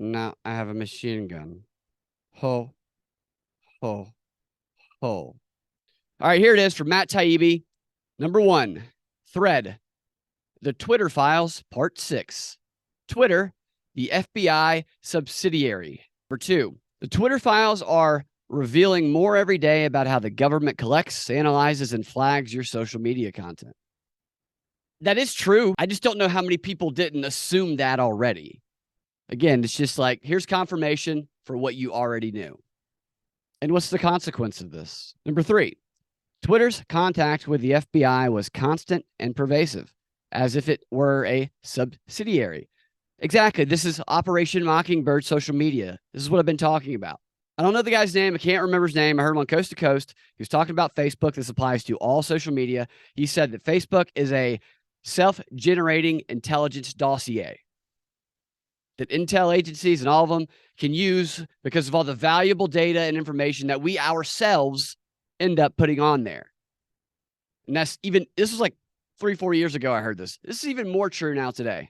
No, I have a machine gun. Ho, ho, ho. All right, here it is from Matt Taibbi. Number 1, Thread, the Twitter Files, Part 6. Twitter, the FBI subsidiary. Number 2, the Twitter Files are revealing more every day about how the government collects, analyzes, and flags your social media content. That is true. I just don't know how many people didn't assume that already. Again, it's just like, here's confirmation for what you already knew. And what's the consequence of this? Number 3, Twitter's contact with the FBI was constant and pervasive, as if it were a subsidiary. Exactly. This is Operation Mockingbird social media. This is what I've been talking about. I don't know the guy's name. I can't remember his name. I heard him on Coast to Coast. He was talking about Facebook. This applies to all social media. He said that Facebook is a self-generating intelligence dossier that intel agencies and all of them can use because of all the valuable data and information that we ourselves end up putting on there. And this was like 3-4 years ago I heard this. This is even more true now today.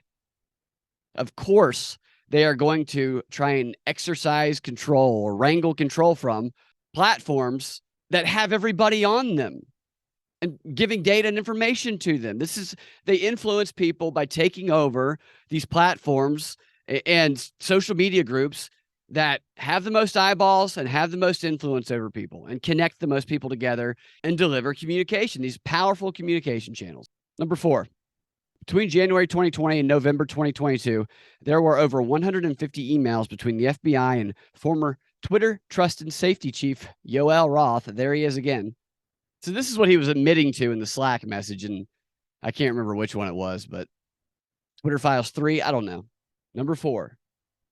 Of course, they are going to try and exercise control or wrangle control from platforms that have everybody on them and giving data and information to them. They influence people by taking over these platforms and social media groups that have the most eyeballs and have the most influence over people and connect the most people together and deliver communication, these powerful communication channels. Number 4, between January 2020 and November 2022, there were over 150 emails between the FBI and former Twitter Trust and Safety Chief Yoel Roth. There he is again. So this is what he was admitting to in the Slack message, and I can't remember which one it was, but Twitter Files 3, I don't know. Number 4,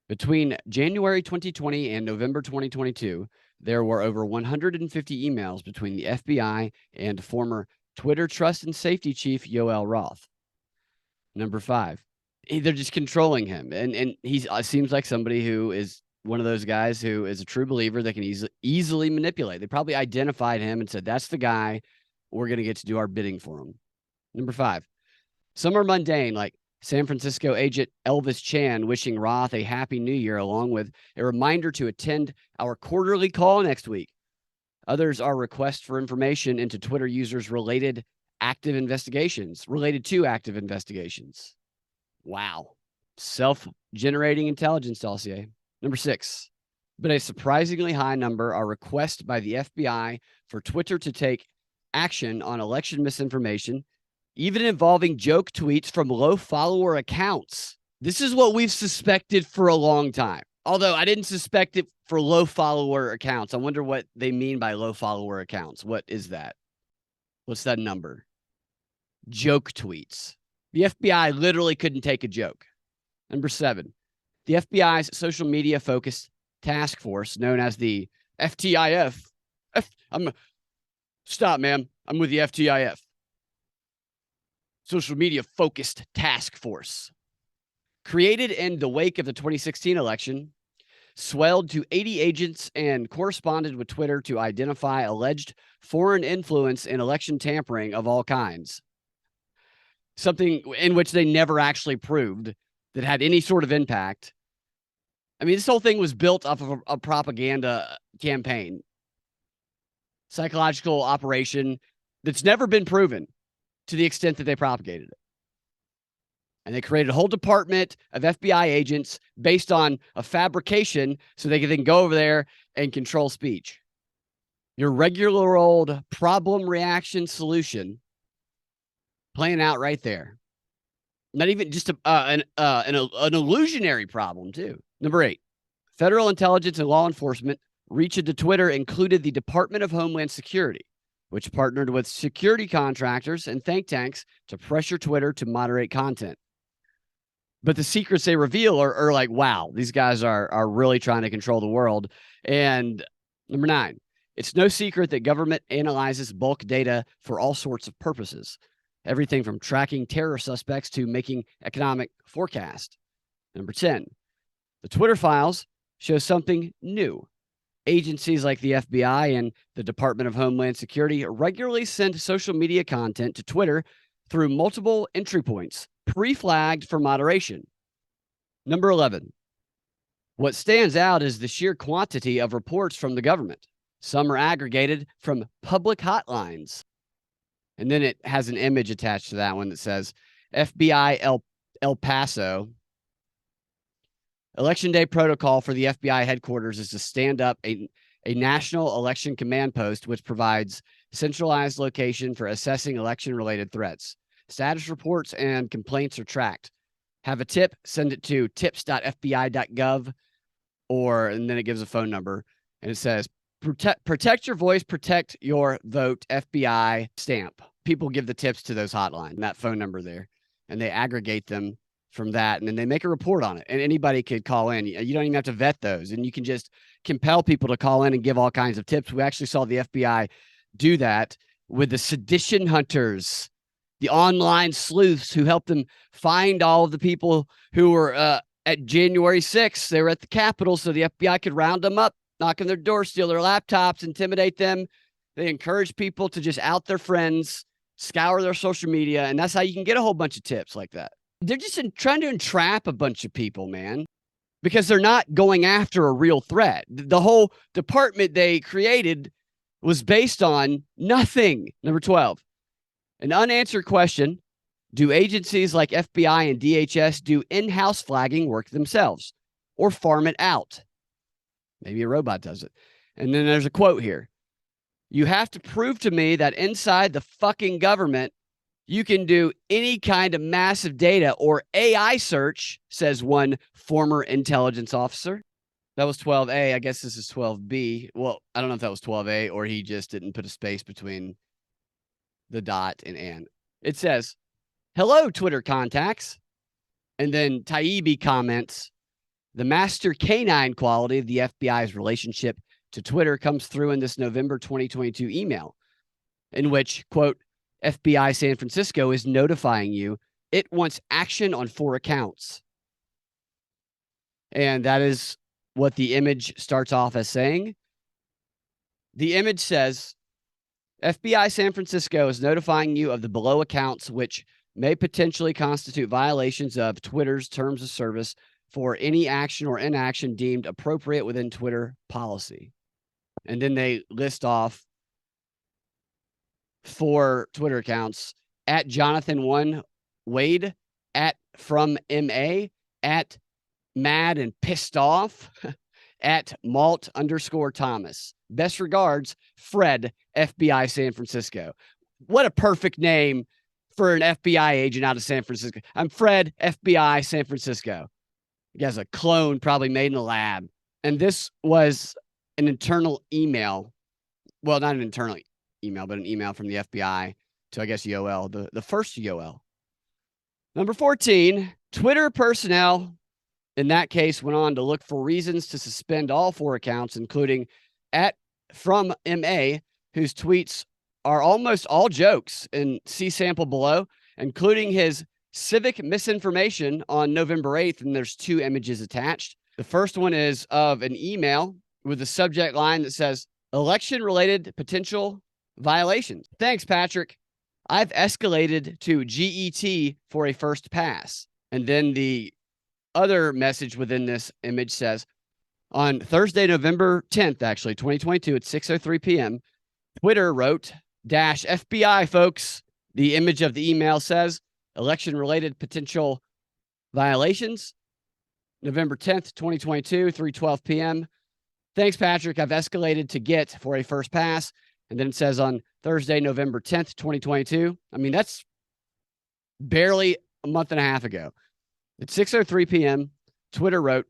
between January 2020 and November 2022, there were over 150 emails between the FBI and former Twitter Trust and Safety Chief Yoel Roth. Number 5, they're just controlling him, and he seems like somebody who is one of those guys who is a true believer that can easily manipulate. They probably identified him and said, that's the guy. We're going to get to do our bidding for him. Number 5, some are mundane, like San Francisco agent Elvis Chan wishing Roth a happy new year, along with a reminder to attend our quarterly call next week. Others are requests for information into Twitter users related to active investigations. Wow. Self-generating intelligence dossier. Number 6, but a surprisingly high number are requests by the FBI for Twitter to take action on election misinformation, even involving joke tweets from low follower accounts. This is what we've suspected for a long time. Although I didn't suspect it for low follower accounts. I wonder what they mean by low follower accounts. What is that? What's that number? Joke tweets. The FBI literally couldn't take a joke. Number 7, the FBI's social media focused task force, known as the FTIF. Stop, man. I'm with the FTIF. Social media focused task force. Created in the wake of the 2016 election, swelled to 80 agents and corresponded with Twitter to identify alleged foreign influence in election tampering of all kinds. Something in which they never actually proved that had any sort of impact. I mean, this whole thing was built off of a propaganda campaign, psychological operation that's never been proven to the extent that they propagated it. And they created a whole department of FBI agents based on a fabrication so they could then go over there and control speech. Your regular old problem reaction solution playing out right there. Not even just an illusionary problem, too. Number 8, federal intelligence and law enforcement reach into Twitter included the Department of Homeland Security, which partnered with security contractors and think tanks to pressure Twitter to moderate content. But the secrets they reveal are like, wow, these guys are really trying to control the world. And number 9, it's no secret that government analyzes bulk data for all sorts of purposes. Everything from tracking terror suspects to making economic forecast. Number 10, the Twitter files show something new. Agencies like the FBI and the Department of Homeland Security regularly send social media content to Twitter through multiple entry points, pre-flagged for moderation. Number 11, What stands out is the sheer quantity of reports from the government. Some are aggregated from public hotlines. And then it has an image attached to that one that says FBI El Paso. Election day protocol for the FBI headquarters is to stand up a national election command post, which provides centralized location for assessing election-related threats. Status reports and complaints are tracked. Have a tip, send it to tips.fbi.gov, and then it gives a phone number, and it says, protect your voice, protect your vote, FBI stamp. People give the tips to those hotlines, that phone number there, and they aggregate them from that, and then they make a report on it, and anybody could call in. You don't even have to vet those, and you can just compel people to call in and give all kinds of tips. We actually saw the FBI do that with the sedition hunters, the online sleuths who helped them find all of the people who were at January 6th. They were at the Capitol, so the FBI could round them up, knock on their door, steal their laptops, intimidate them. They encourage people to just out their friends, scour their social media, and that's how you can get a whole bunch of tips like that. They're just trying to entrap a bunch of people, man, because they're not going after a real threat. The whole department they created was based on nothing. Number 12, an unanswered question. Do agencies like FBI and DHS do in-house flagging work themselves or farm it out? Maybe a robot does it. And then there's a quote here. You have to prove to me that inside the fucking government, you can do any kind of massive data or AI search, says one former intelligence officer. That was 12A. I guess this is 12B. Well, I don't know if that was 12A or he just didn't put a space between the dot and an. It says, hello, Twitter contacts. And then Taibbi comments, the master canine quality of the FBI's relationship to Twitter comes through in this November 2022 email, in which, quote, FBI San Francisco is notifying you it wants action on 4 accounts. And that is what the image starts off as saying. The image says, FBI San Francisco is notifying you of the below accounts, which may potentially constitute violations of Twitter's terms of service for any action or inaction deemed appropriate within Twitter policy. And then they list off 4 Twitter accounts: at Jonathan1 Wade, at from MA, at mad and pissed off, at Malt_Thomas. Best regards, Fred, FBI San Francisco. What a perfect name for an FBI agent out of San Francisco. I'm Fred, FBI San Francisco. He has a clone probably made in a lab. And this was an internal email. Well, not an internal email, but an email from the FBI to, I guess, Yoel, the first Yoel. Number 14, Twitter personnel, in that case, went on to look for reasons to suspend all 4 accounts, including at from MA, whose tweets are almost all jokes, and see sample below, including his civic misinformation on November 8th, and there's 2 images attached. The first one is of an email with a subject line that says, election-related potential violations. Thanks, Patrick. I've escalated to GET for a first pass. And then the other message within this image says, on Thursday, November 10th, actually, 2022 at 6:03 p.m., Twitter wrote, -FBI, folks. The image of the email says, election-related potential violations. November 10th, 2022, 3:12 p.m. Thanks, Patrick. I've escalated to GET for a first pass. And then it says on Thursday, November 10th, 2022. I mean, that's barely a month and a half ago. At 6:03 p.m., Twitter wrote,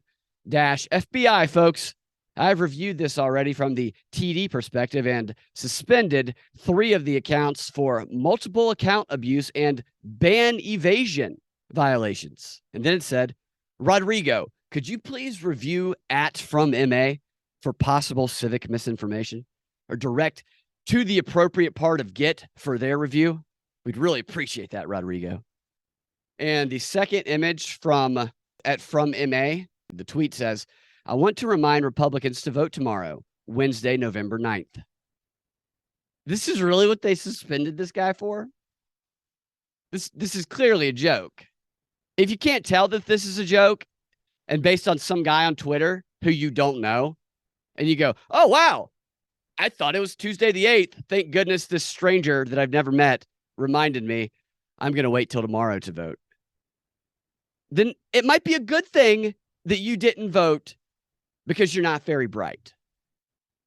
-FBI, folks. I've reviewed this already from the TD perspective and suspended 3 of the accounts for multiple account abuse and ban evasion violations. And then it said, Rodrigo, could you please review at from MA for possible civic misinformation, or direct to the appropriate part of GET for their review? We'd really appreciate that, Rodrigo. And the second image from MA, the tweet says, I want to remind Republicans to vote tomorrow, Wednesday, November 9th. This is really what they suspended this guy for? This is clearly a joke. If you can't tell that this is a joke, and based on some guy on Twitter who you don't know, and you go, oh, wow, I thought it was Tuesday the 8th. Thank goodness this stranger that I've never met reminded me I'm going to wait till tomorrow to vote. Then it might be a good thing that you didn't vote because you're not very bright.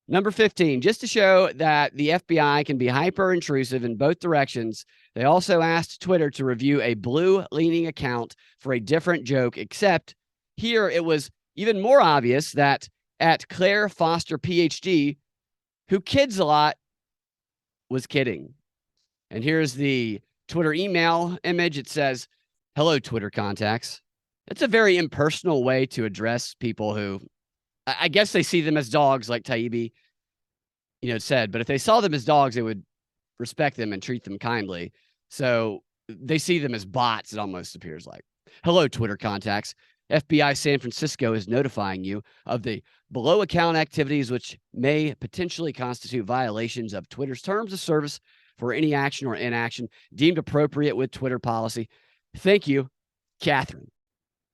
Number 15, just to show that the FBI can be hyper intrusive in both directions, they also asked Twitter to review a blue leaning account for a different joke, except here it was even more obvious that at Claire Foster, PhD, who kids a lot, was kidding. And here's the Twitter email image. It says, hello, Twitter contacts. It's a very impersonal way to address people who, I guess they see them as dogs, like Taibbi, said, but if they saw them as dogs, they would respect them and treat them kindly. So they see them as bots, it almost appears like. Hello, Twitter contacts. FBI San Francisco is notifying you of the below account activities which may potentially constitute violations of Twitter's terms of service for any action or inaction deemed appropriate with Twitter policy. Thank you, Catherine.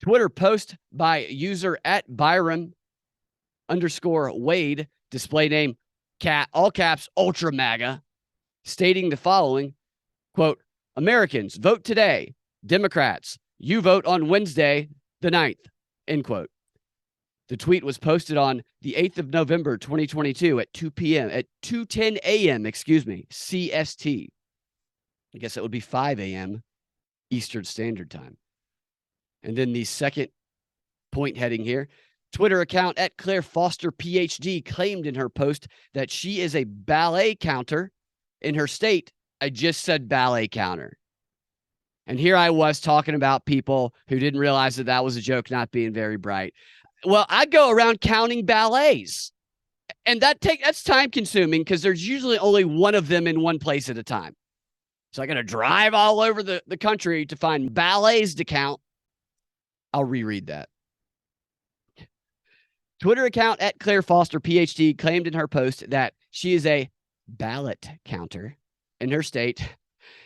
Twitter post by user at Byron_Wade, display name cat, all caps, ultra MAGA, stating the following, quote, Americans, vote today. Democrats, you vote on Wednesday, the 9th, end quote. The tweet was posted on the 8th of November, 2022 at 2:10 a.m., CST. I guess it would be 5 a.m. Eastern Standard Time. And then the second point heading here, Twitter account at Claire Foster, PhD, claimed in her post that she is a ballet counter in her state. I just said ballet counter. And here I was talking about people who didn't realize that that was a joke, not being very bright. Well, I go around counting ballets, and that's time consuming because there's usually only one of them in one place at a time. So I got to drive all over the country to find ballets to count. I'll reread that. Twitter account at Claire Foster, PhD, claimed in her post that she is a ballot counter in her state.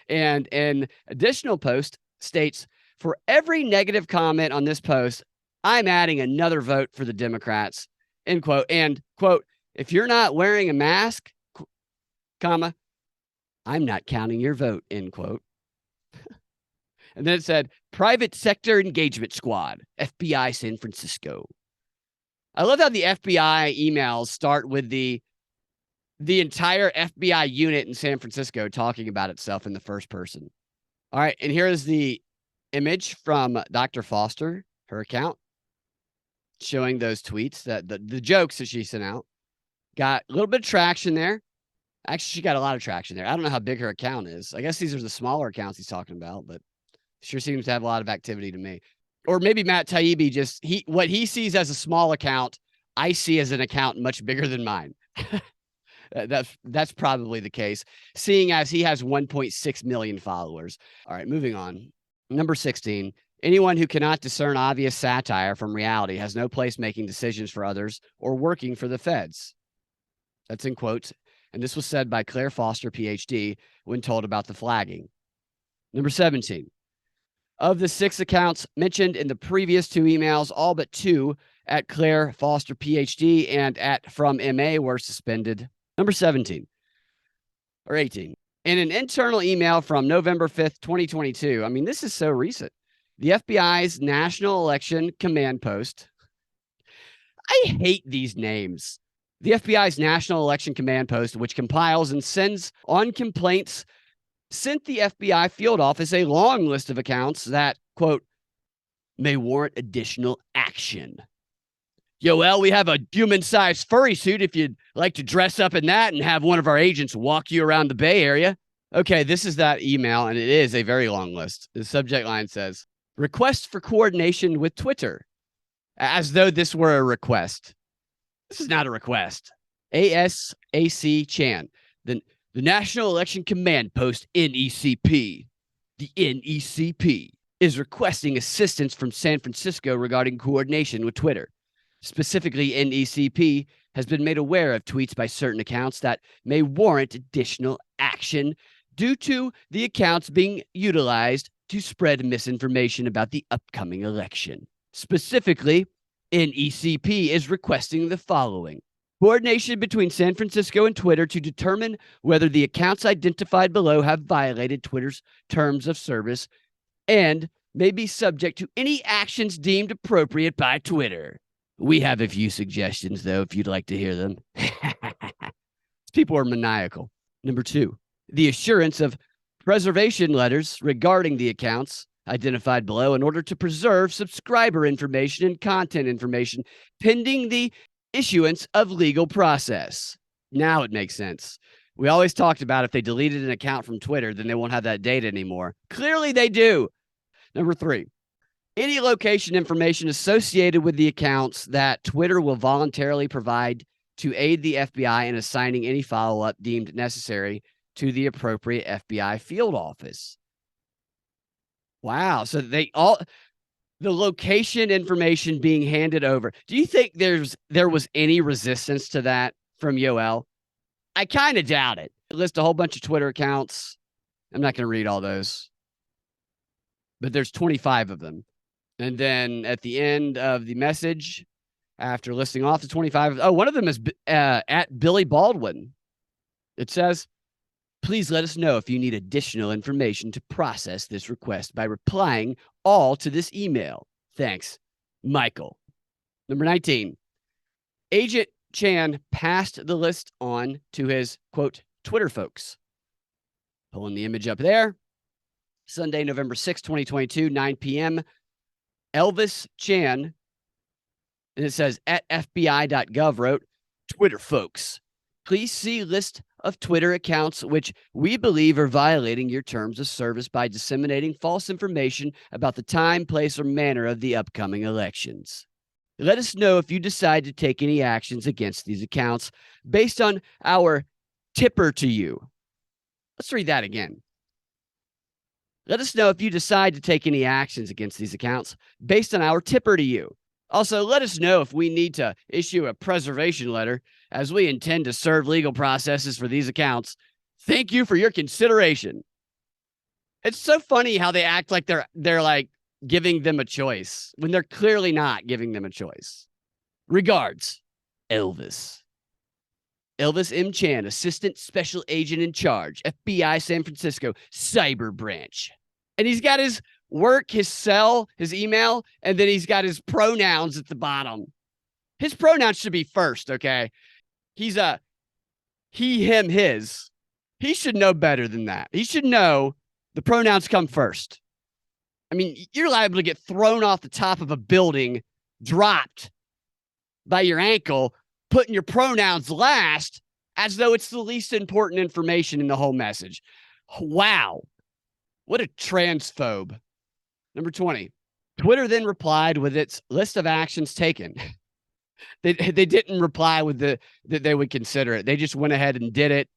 And an additional post states, for every negative comment on this post, I'm adding another vote for the Democrats, end quote. And, quote, if you're not wearing a mask, comma, I'm not counting your vote, end quote. And then it said, Private Sector Engagement Squad, FBI San Francisco. I love how the FBI emails start with the entire FBI unit in San Francisco talking about itself in the first person. All right, and here is the image from Dr. Foster, her account, showing those tweets, that the jokes that she sent out. Got a little bit of traction there. Actually, she got a lot of traction there. I don't know how big her account is. I guess these are the smaller accounts he's talking about, but sure seems to have a lot of activity to me. Or maybe Matt Taibbi what he sees as a small account, I see as an account much bigger than mine. That's probably the case, seeing as he has 1.6 million followers. All right, moving on. Number 16, anyone who cannot discern obvious satire from reality has no place making decisions for others or working for the feds. That's in quotes. And this was said by Claire Foster, PhD, when told about the flagging. Number 17, of the 6 accounts mentioned in the previous 2 emails, all but 2 at Claire Foster, PhD, and at From MA were suspended. Number 17 or 18. In an internal email from November 5th, 2022. I mean, this is so recent. The FBI's National Election Command Post. I hate these names. The FBI's National Election Command Post, which compiles and sends on complaints, sent the FBI field office a long list of accounts that, quote, may warrant additional action. Yoel, we have a human-sized furry suit if you'd like to dress up in that and have one of our agents walk you around the Bay Area. Okay, this is that email, and it is a very long list. The subject line says, request for coordination with Twitter, as though this were a request. This is not a request. ASAC Chan, the National Election Command Post, NECP. The NECP is requesting assistance from San Francisco regarding coordination with Twitter. Specifically, NECP has been made aware of tweets by certain accounts that may warrant additional action due to the accounts being utilized to spread misinformation about the upcoming election. Specifically, NECP is requesting the following: coordination between San Francisco and Twitter to determine whether the accounts identified below have violated Twitter's terms of service and may be subject to any actions deemed appropriate by Twitter. We have a few suggestions, though, if you'd like to hear them. People are maniacal. Number 2, the assurance of preservation letters regarding the accounts identified below in order to preserve subscriber information and content information pending the issuance of legal process. Now it makes sense. We always talked about if they deleted an account from Twitter, then they won't have that data anymore. Clearly they do. Number 3, any location information associated with the accounts that Twitter will voluntarily provide to aid the FBI in assigning any follow-up deemed necessary to the appropriate FBI field office. Wow. So the location information being handed over. Do you think there was any resistance to that from Yoel? I kind of doubt it. It lists a whole bunch of Twitter accounts. I'm not going to read all those, but there's 25 of them. And then at the end of the message, after listing off the 25, one of them is at Billy Baldwin. It says, please let us know if you need additional information to process this request by replying all to this email. Thanks, Michael. Number 19, Agent Chan passed the list on to his, quote, Twitter folks. Pulling the image up there. Sunday, November 6, 2022, 9 p.m. Elvis Chan, and it says, at FBI.gov wrote, Twitter folks, please see list of Twitter accounts which we believe are violating your terms of service by disseminating false information about the time, place, or manner of the upcoming elections. Let us know if you decide to take any actions against these accounts based on our tipper to you. Let's read that again. Let us know if you decide to take any actions against these accounts based on our tipper to you. Also, let us know if we need to issue a preservation letter, as we intend to serve legal processes for these accounts. Thank you for your consideration. It's so funny how they act like they're like giving them a choice when they're clearly not giving them a choice. Regards, Elvis. Elvis M. Chan, Assistant Special Agent in Charge, FBI San Francisco, Cyber Branch. And he's got his work, his cell, his email, and then he's got his pronouns at the bottom. His pronouns should be first, okay? He's a he, him, his. He should know better than that. He should know the pronouns come first. I mean, you're liable to get thrown off the top of a building, dropped by your ankle, putting your pronouns last as though it's the least important information in the whole message. Wow. What a transphobe. Number 20. Twitter then replied with its list of actions taken. They didn't reply with that they would consider it. They just went ahead and did it.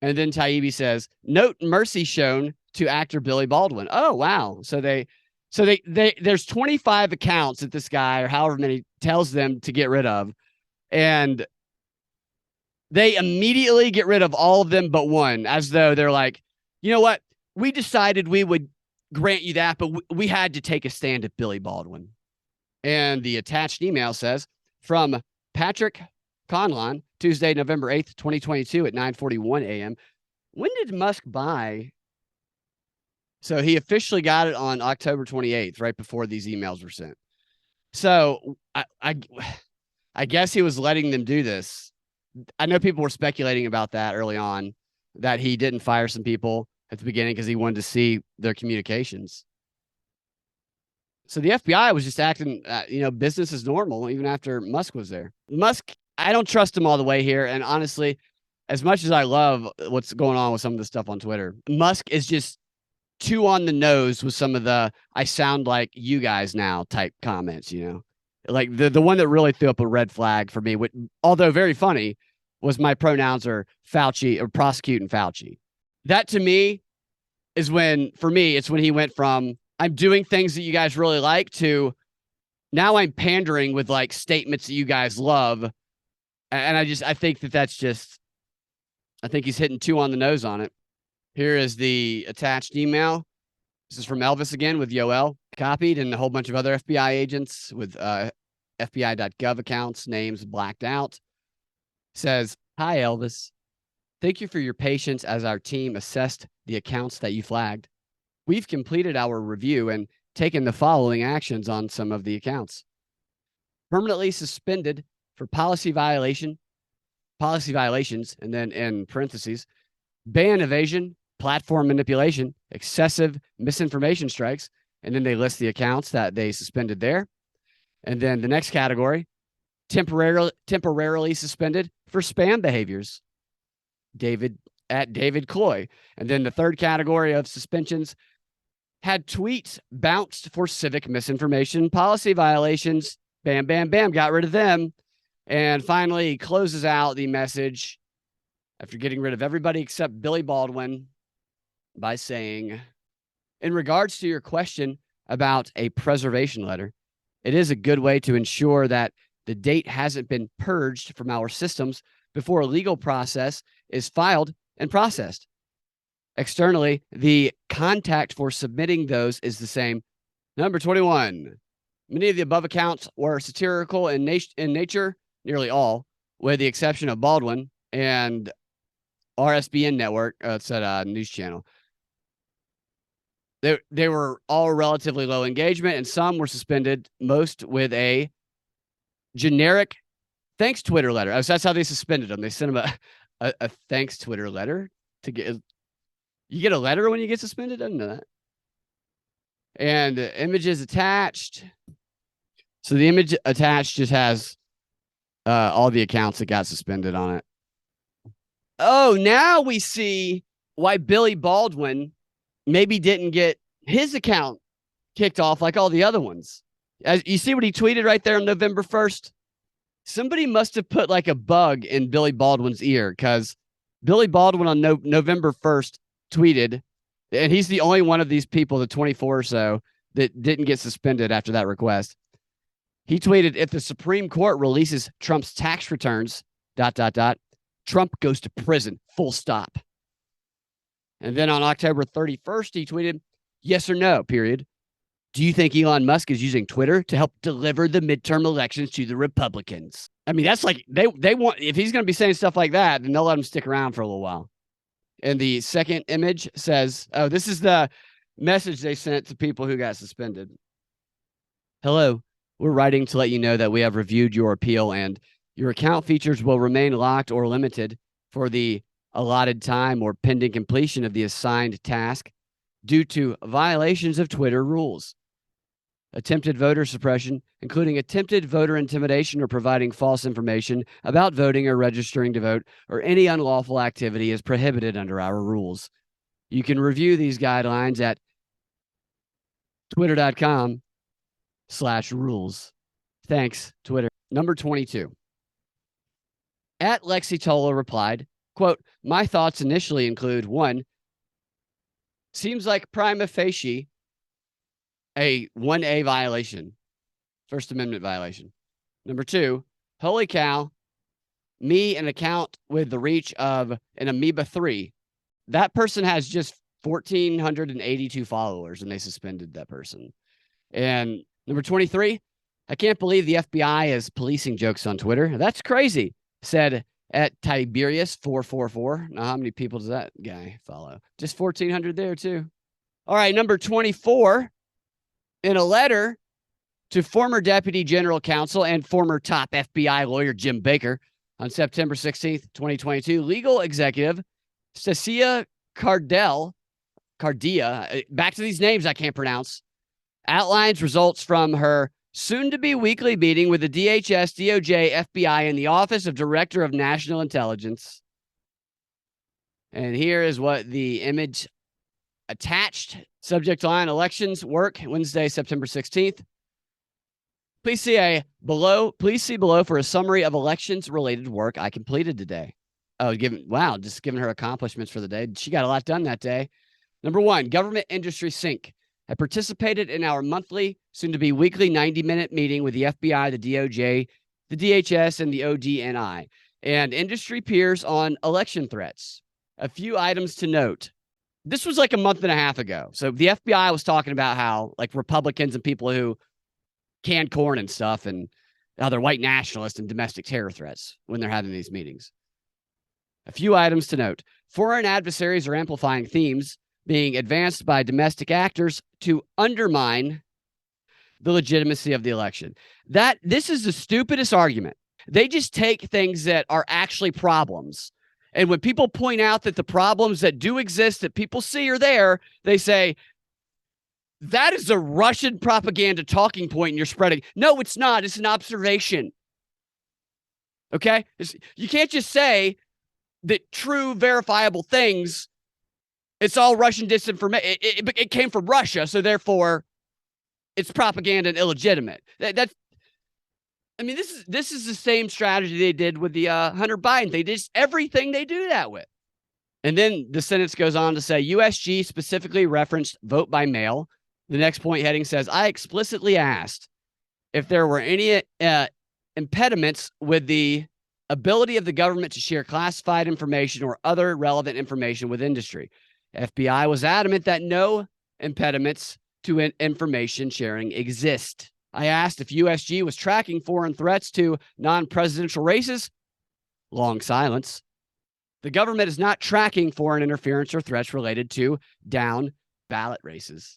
And then Taibbi says, note mercy shown to actor Billy Baldwin. Oh, wow. So there's 25 accounts that this guy or however many tells them to get rid of. And they immediately get rid of all of them but one, as though they're like, you know what? We decided we would grant you that, but we had to take a stand at Billy Baldwin. And the attached email says, from Patrick Conlon, Tuesday, November 8th, 2022 at 9:41 a.m. When did Musk buy? So he officially got it on October 28th, right before these emails were sent. So I guess he was letting them do this. I know people were speculating about that early on, that he didn't fire some people at the beginning because he wanted to see their communications. So the FBI was just acting, business as normal, even after Musk was there. Musk, I don't trust him all the way here. And honestly, as much as I love what's going on with some of the stuff on Twitter, Musk is just too on the nose with some of the I sound like you guys now type comments, Like the one that really threw up a red flag for me, which, although very funny, was my pronouns are Fauci or prosecuting Fauci. That to me is when he went from I'm doing things that you guys really like to now I'm pandering with like statements that you guys love. And I think he's hitting too on the nose on it. Here is the attached email. This is from Elvis again with Yoel copied and a whole bunch of other FBI agents with FBI.gov accounts, names blacked out. Says, "Hi, Elvis. Thank you for your patience as our team assessed the accounts that you flagged. We've completed our review and taken the following actions on some of the accounts. Permanently suspended for policy violations, and then in parentheses, ban evasion, platform manipulation, excessive misinformation strikes." And then they list the accounts that they suspended there. And then the next category, temporarily suspended for spam behaviors. David Cloy. And then the third category of suspensions had tweets bounced for civic misinformation, policy violations. Bam, bam, bam. Got rid of them. And finally, he closes out the message after getting rid of everybody except Billy Baldwin by saying, "In regards to your question about a preservation letter, it is a good way to ensure that the date hasn't been purged from our systems before a legal process is filed and processed. Externally, the contact for submitting those is the same. Number 21. Many of the above accounts were satirical in nature, nearly all, with the exception of Baldwin and RSBN Network. It's a news channel. They were all relatively low engagement, and some were suspended, most with a generic thanks Twitter letter." Oh, so that's how they suspended them. They sent them a thanks Twitter letter to get. You get a letter when you get suspended? I didn't know that. And images attached. So the image attached just has all the accounts that got suspended on it. Oh, now we see why Billy Baldwin maybe didn't get his account kicked off like all the other ones. As you see what he tweeted right there on November 1st. Somebody must have put like a bug in Billy Baldwin's ear, because Billy Baldwin on November 1st tweeted, and he's the only one of these people, the 24 or so, that didn't get suspended after that request. He tweeted, "If the Supreme Court releases Trump's tax returns, ... Trump goes to prison, full stop." And then on October 31st, he tweeted, "Yes or no, period. Do you think Elon Musk is using Twitter to help deliver the midterm elections to the Republicans?" I mean, that's like, they want, if he's going to be saying stuff like that, then they'll let him stick around for a little while. And the second image says, oh, this is the message they sent to people who got suspended. "Hello, we're writing to let you know that we have reviewed your appeal and your account features will remain locked or limited for the allotted time or pending completion of the assigned task due to violations of Twitter rules. Attempted voter suppression, including attempted voter intimidation or providing false information about voting or registering to vote, or any unlawful activity is prohibited under our rules. You can review these guidelines at twitter.com/rules. Thanks, Twitter." Number 22. At Lexi Tola replied, quote, "My thoughts initially include 1, seems like prima facie a 1A violation, First Amendment violation. Number 2, holy cow, me an account with the reach of an amoeba 3. That person has just 1,482 followers and they suspended that person." And number 23, "I can't believe the FBI is policing jokes on Twitter. That's crazy," said at Tiberius444. Now, how many people does that guy follow? Just 1,400 there too. All right, number 24. In a letter to former Deputy General Counsel and former top FBI lawyer Jim Baker on September 16th, 2022, legal executive Stacia Cardia, back to these names I can't pronounce, outlines results from her soon-to-be weekly meeting with the DHS, DOJ, FBI, and the Office of Director of National Intelligence. And here is what the image attached. Subject line: elections work, Wednesday, September 16th. Please see below for a summary of elections-related work I completed today. Oh, just giving her accomplishments for the day. She got a lot done that day. Number 1, Government Industry Sync. I participated in our monthly, soon-to-be weekly 90-minute meeting with the FBI, the DOJ, the DHS, and the ODNI, and industry peers on election threats. A few items to note. This was like a month and a half ago. So the FBI was talking about how like Republicans and people who can corn and stuff and they're white nationalists and domestic terror threats when they're having these meetings. A few items to note. Foreign adversaries are amplifying themes being advanced by domestic actors to undermine the legitimacy of the election. This is the stupidest argument. They just take things that are actually problems. And when people point out that the problems that do exist that people see are there, they say, that is a Russian propaganda talking point and you're spreading. No, it's not. It's an observation. Okay? You can't just say that true verifiable things, it's all Russian disinformation. It came from Russia, so therefore it's propaganda and illegitimate. This is the same strategy they did with the Hunter Biden. They did everything they do that with. And then the sentence goes on to say, USG specifically referenced vote by mail. The next point heading says, I explicitly asked if there were any impediments with the ability of the government to share classified information or other relevant information with industry. FBI was adamant that no impediments to information sharing exist. I asked if USG was tracking foreign threats to non-presidential races. Long silence. The government is not tracking foreign interference or threats related to down ballot races.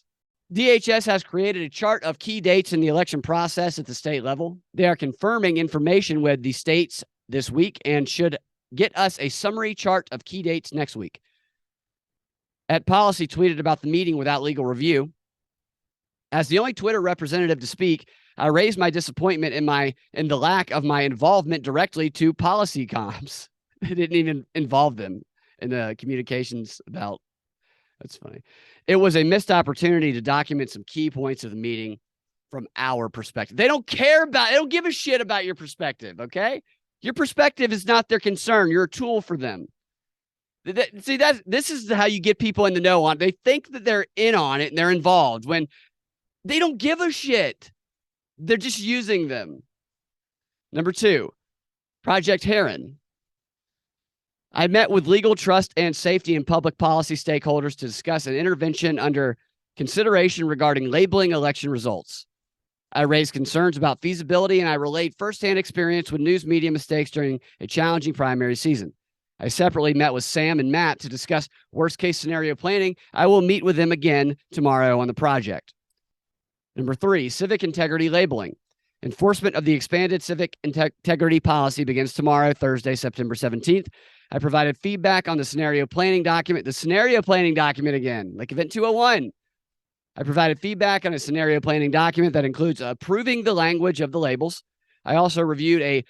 DHS has created a chart of key dates in the election process at the state level. They are confirming information with the states this week and should get us a summary chart of key dates next week. At Policy tweeted about the meeting without legal review. As the only Twitter representative to speak, I raised my disappointment in the lack of my involvement directly to policy comms. It didn't even involve them in the communications about. That's funny. It was a missed opportunity to document some key points of the meeting from our perspective. They don't give a shit about your perspective, okay? Your perspective is not their concern. You're a tool for them. This is how you get people in the know on. They think that they're in on it and they're involved when they don't give a shit. They're just using them. Number 2, Project Heron. I met with legal, trust, and safety and public policy stakeholders to discuss an intervention under consideration regarding labeling election results. I raised concerns about feasibility, and I relayed firsthand experience with news media mistakes during a challenging primary season. I separately met with Sam and Matt to discuss worst-case scenario planning. I will meet with them again tomorrow on the project. Number 3, civic integrity labeling. Enforcement of the expanded civic integrity policy begins tomorrow, Thursday, September 17th. I provided feedback on the scenario planning document. The scenario planning document again, like Event 201. I provided feedback on a scenario planning document that includes approving the language of the labels. I also reviewed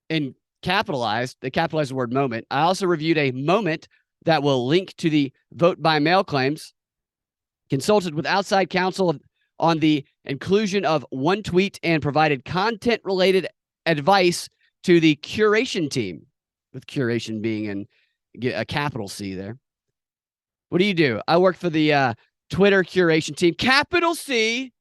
they capitalized the word moment. I also reviewed a moment that will link to the vote by mail claims, consulted with outside counsel on the inclusion of one tweet, and provided content-related advice to the curation team, with curation being in a capital C there. What do? I work for the Twitter curation team, capital C.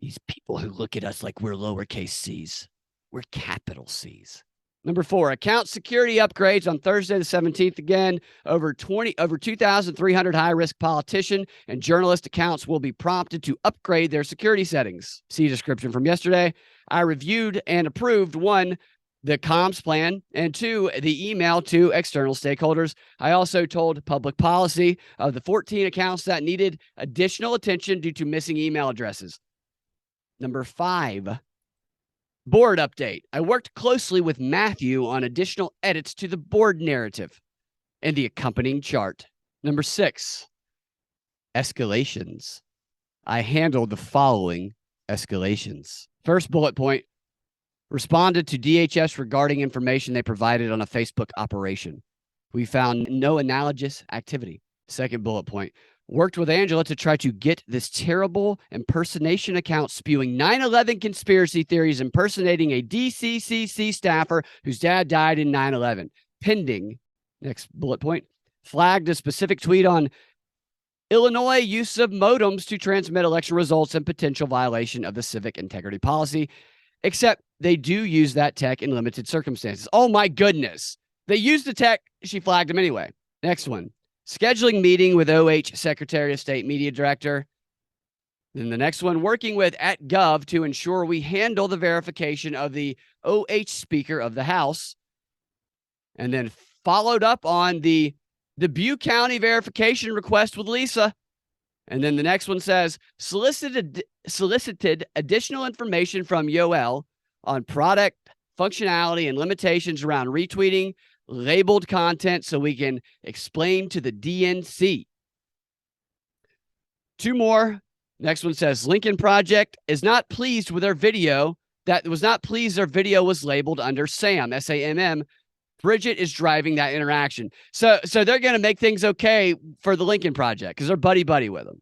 These people who look at us like we're lowercase c's. We're capital C's. Number 4, account security upgrades on Thursday the 17th. Again, over 2,300 high-risk politician and journalist accounts will be prompted to upgrade their security settings. See description from yesterday. I reviewed and approved 1, the comms plan, and 2, the email to external stakeholders. I also told public policy of the 14 accounts that needed additional attention due to missing email addresses. Number 5, board update. I worked closely with Matthew on additional edits to the board narrative and the accompanying chart. Number 6, escalations. I handled the following escalations. First bullet point, responded to DHS regarding information they provided on a Facebook operation. We found no analogous activity. Second bullet point, worked with Angela to try to get this terrible impersonation account spewing 9/11 conspiracy theories, impersonating a DCCC staffer whose dad died in 9/11. Pending, next bullet point, flagged a specific tweet on Illinois use of modems to transmit election results and potential violation of the civic integrity policy, except they do use that tech in limited circumstances. Oh my goodness. They used the tech. She flagged them anyway. Next one. Scheduling meeting with OH Secretary of State Media Director. Then the next one, working with @gov to ensure we handle the verification of the OH Speaker of the House. And then followed up on the Butte County verification request with Lisa. And then the next one says, solicited additional information from Yoel on product functionality and limitations around retweeting labeled content so we can explain to the DNC. Two more. Next one says, Lincoln Project is not pleased with their video. That was not pleased their video was labeled under SAM, SAMM. Bridget is driving that interaction. So they're going to make things okay for the Lincoln Project because they're buddy with them.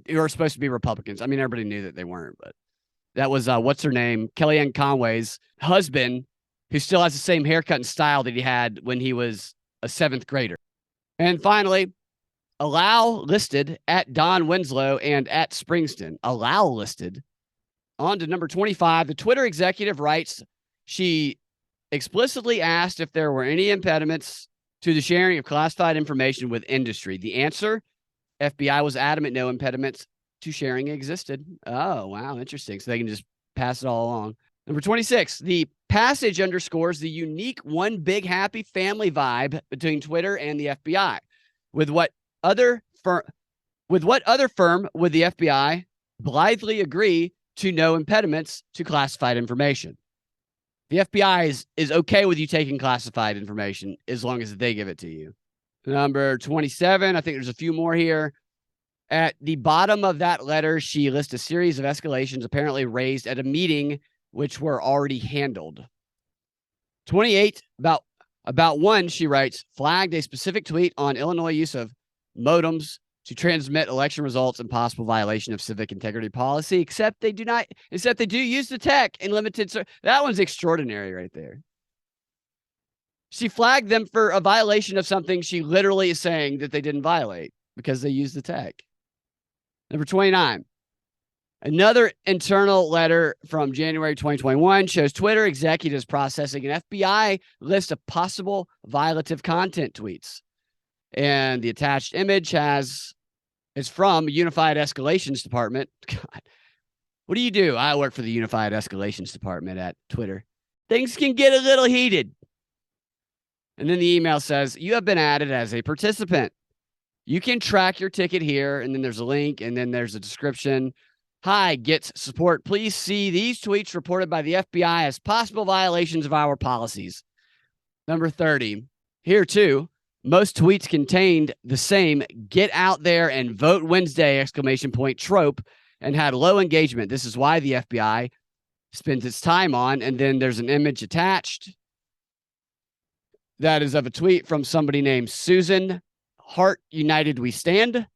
They were supposed to be Republicans. I mean, everybody knew that they weren't, but that was, what's her name? Kellyanne Conway's husband, who still has the same haircut and style that he had when he was a 7th grader. And finally, allow listed @Don Winslow and @Springston. Allow listed. On to number 25. The Twitter executive writes, she explicitly asked if there were any impediments to the sharing of classified information with industry. The answer, FBI was adamant no impediments to sharing existed. Oh, wow. Interesting. So they can just pass it all along. Number 26, the passage underscores the unique one big happy family vibe between Twitter and the FBI. With what other firm would the FBI blithely agree to no impediments to classified information? The FBI is okay with you taking classified information as long as they give it to you. Number 27, I think there's a few more here. At the bottom of that letter, she lists a series of escalations apparently raised at a meeting which were already handled. 28, about one, she writes, flagged a specific tweet on Illinois use of modems to transmit election results and possible violation of civic integrity policy, except they do use the tech in limited. That one's extraordinary right there. She flagged them for a violation of something she literally is saying that they didn't violate because they use the tech. Number 29. Another internal letter from January 2021 shows Twitter executives processing an FBI list of possible violative content tweets. And the attached image is from Unified Escalations Department. God, what do? I work for the Unified Escalations Department at Twitter. Things can get a little heated. And then the email says, you have been added as a participant. You can track your ticket here. And then there's a link. And then there's a description. Hi, GETS support. Please see these tweets reported by the FBI as possible violations of our policies. Number 30. Here too, most tweets contained the same "get out there and vote Wednesday!" trope and had low engagement. This is why the FBI spends its time on. And then there's an image attached that is of a tweet from somebody named Susan Hart United We Stand.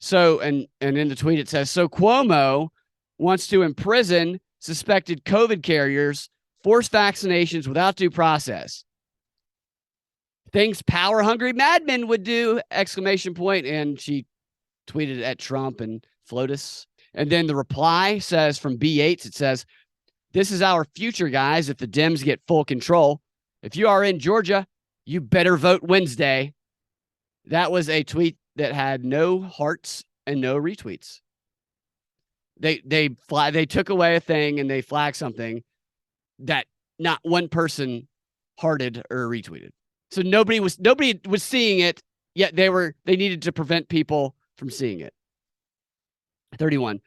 So, and in the tweet it says, so Cuomo wants to imprison suspected COVID carriers, force vaccinations without due process. Things power-hungry madmen would do, ! And she tweeted at Trump and FLOTUS. And then the reply says from B. Yates, it says, this is our future, guys, if the Dems get full control. If you are in Georgia, you better vote Wednesday. That was a tweet that had no hearts and no retweets. They took away a thing and they flagged something that not one person hearted or retweeted. So nobody was seeing it, yet they needed to prevent people from seeing it. 31.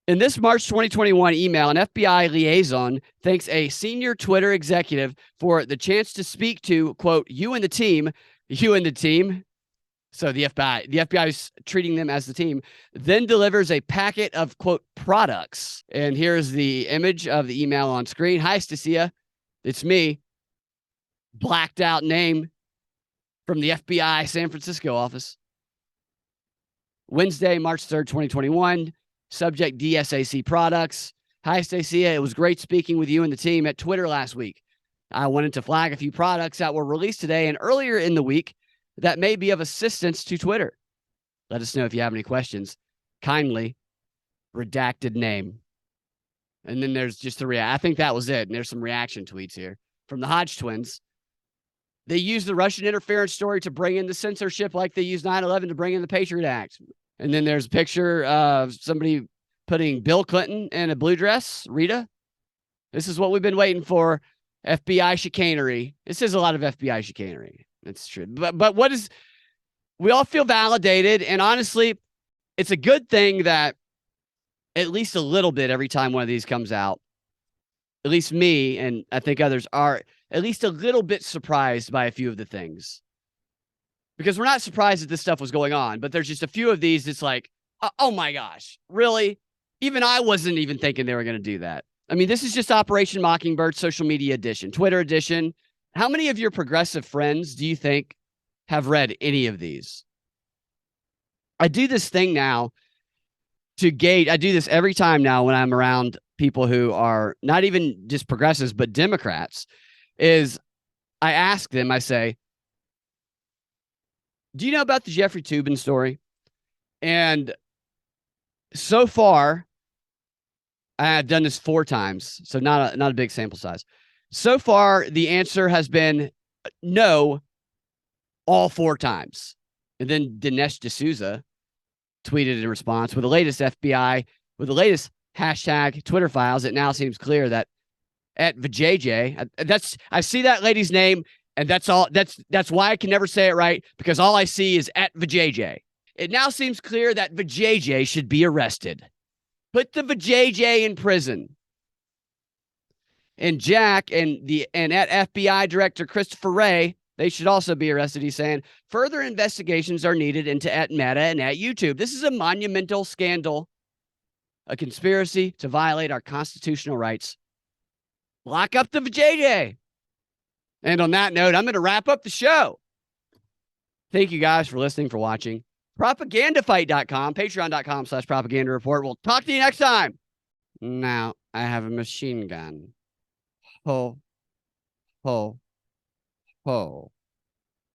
In this March 2021 email, an FBI liaison thanks a senior Twitter executive for the chance to speak to, quote, you and the team. So the FBI is treating them as the team, then delivers a packet of, quote, products. And here's the image of the email on screen. Hi, Stacia. It's me. Blacked out name from the FBI San Francisco office. Wednesday, March 3rd, 2021. Subject DSAC products. Hi, Stacia. It was great speaking with you and the team at Twitter last week. I wanted to flag a few products that were released today and earlier in the week that may be of assistance to Twitter. Let us know if you have any questions. Kindly, redacted name. And then there's just I think that was it. And there's some reaction tweets here from the Hodge twins. They used the Russian interference story to bring in the censorship like they used 9/11 to bring in the Patriot Act. And then there's a picture of somebody putting Bill Clinton in a blue dress. Rita, this is what we've been waiting for. FBI chicanery. This is a lot of FBI chicanery. That's true. But what is, we all feel validated. And honestly, it's a good thing that at least a little bit every time one of these comes out, at least me, and I think others are at least a little bit surprised by a few of the things. Because we're not surprised that this stuff was going on, but there's just a few of these. It's like, oh my gosh, really? Even I wasn't even thinking they were going to do that. I mean, this is just Operation Mockingbird social media edition, Twitter edition. How many of your progressive friends do you think have read any of these? I do this thing now to gauge. I do this every time now when I'm around people who are not even just progressives, but Democrats, is I ask them, I say, do you know about the Jeffrey Toobin story? And so far, I've done this 4 times, so not a big sample size. So far, the answer has been no all 4 times. And then Dinesh D'Souza tweeted in response with the latest FBI, with the latest hashtag Twitter files. It now seems clear that at Vijay, I see that lady's name, and that's all. That's why I can never say it right, because all I see is at Vijay. It now seems clear that Vijay should be arrested. Put the Vijay in prison. And Jack and at FBI Director Christopher Wray, they should also be arrested. He's saying further investigations are needed into at Meta and at YouTube. This is a monumental scandal, a conspiracy to violate our constitutional rights. Lock up the Vijay. And on that note, I'm going to wrap up the show. Thank you guys for listening, for watching. Propagandafight.com, patreon.com/propaganda report. We'll talk to you next time. Now I have a machine gun. Ho, ho, ho.